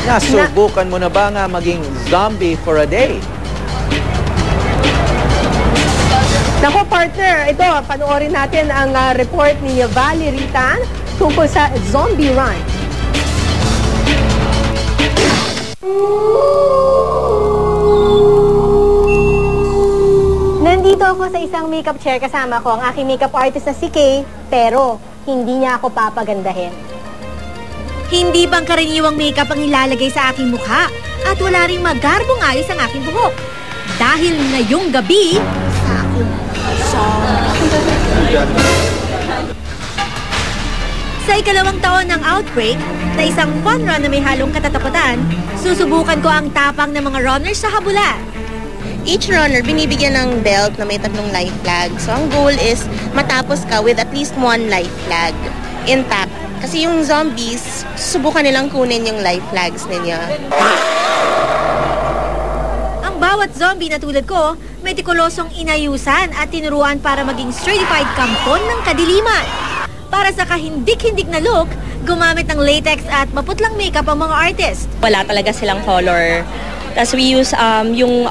Nasubukan mo na ba nga maging zombie for a day? Nako partner, ito, panoorin natin ang report ni Valerie Tan tungkol sa zombie run. Nandito ako sa isang makeup chair, kasama ko ang aking makeup artist na si Kay, pero hindi niya ako papagandahin. Hindi bang karaniwang makeup ang ilalagay sa aking mukha at wala ring magarbong ayos ang aking buhok. Dahil ngayong gabi, sa akong Sa ikalawang taon ng outbreak, na isang fun run na may halong katatakutan, susubukan ko ang tapang ng mga runners sa habulan. Each runner, binibigyan ng belt na may 3 life flag. So, ang goal is matapos ka with at least 1 life flag intact. Kasi yung zombies, subukan nilang kunin yung life flags ninyo. Ang bawat zombie na tulad ko, metikulosong inayusan at tinuruan para maging certified kampon ng kadiliman. Para sa kahindik-hindik na look, gumamit ng latex at maputlang makeup ang mga artist. Wala talaga silang color. Tapos we use yung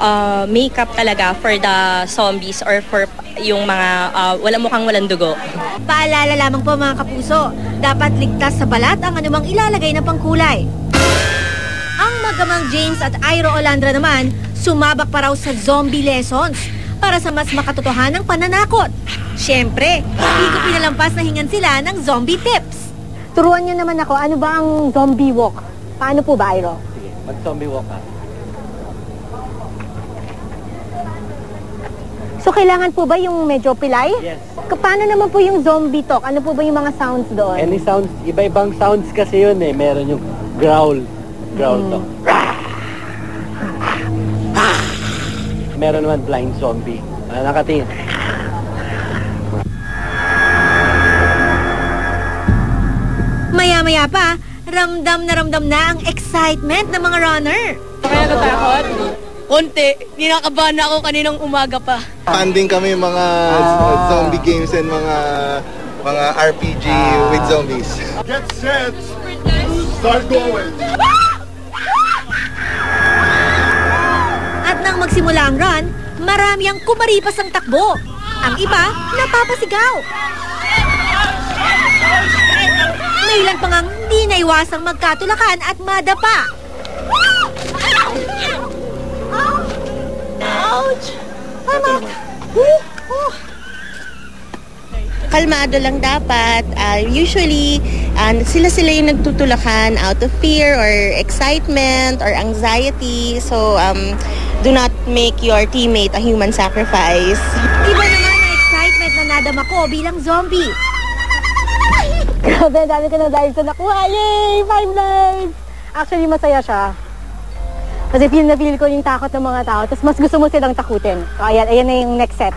makeup talaga for the zombies or for yung mga walang dugo. Paalala lamang po mga kapuso, dapat ligtas sa balat ang anumang ilalagay na pangkulay. Ang magamang James at Iro Olandra naman, sumabak pa raw sa zombie lessons para sa mas makatotohanang pananakot. Siyempre, hindi ko pinalampas na hingan sila ng zombie tips. Turuan niyo naman ako, ano ba ang zombie walk? Paano po ba, Iro? Sige, mag-zombie walk ka. So, kailangan po ba yung medyo pilay? Yes. Paano naman po yung zombie talk? Ano po ba yung mga sounds doon? Any sounds, iba-ibang sounds kasi yun eh. Meron yung growl talk. Meron naman blind zombie. Nakatingin. Maya-maya pa, ramdam na ang excitement ng mga runner. Kaya natakot? Konti. Ninakabahan na ako kaninang umaga pa. Funding kami mga zombie games and mga RPG with zombies. Get set! Start going! At nang magsimula ang run, marami ang kumaripas ang takbo. Ang iba, napapasigaw. May ilan pa ngang hindi naiwasang magkatulakan at madapa. Ouch! Kalmado lang dapat. Usually, sila yung nagtutulakan out of fear or excitement or anxiety. So, do not make your teammate a human sacrifice. Iba naman ang excitement na nadama ko bilang zombie. Grabe, dami ko na lives na nakuha. Yay! 5 lives! Actually, masaya siya. Kasi feel na feel ko yung takot ng mga tao. Tapos mas gusto mo silang takutin. So, ayan na yung next set.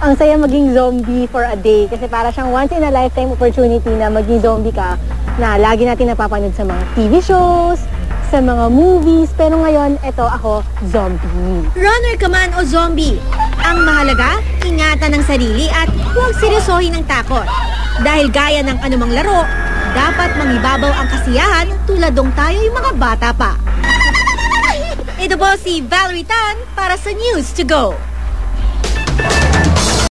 Ang saya maging zombie for a day. Kasi para siyang once in a lifetime opportunity na maging zombie ka na lagi natin napapanood sa mga TV shows, sa mga movies. Pero ngayon, eto ako, zombie. Runner ka man o zombie, ang mahalaga, ingatan ng sarili at huwag seryosohin ng takot. Dahil gaya ng anumang laro, dapat mangibabaw ang kasiyahan tulad dong tayo yung mga bata pa. Ito po si Valerie Tan para sa News to Go.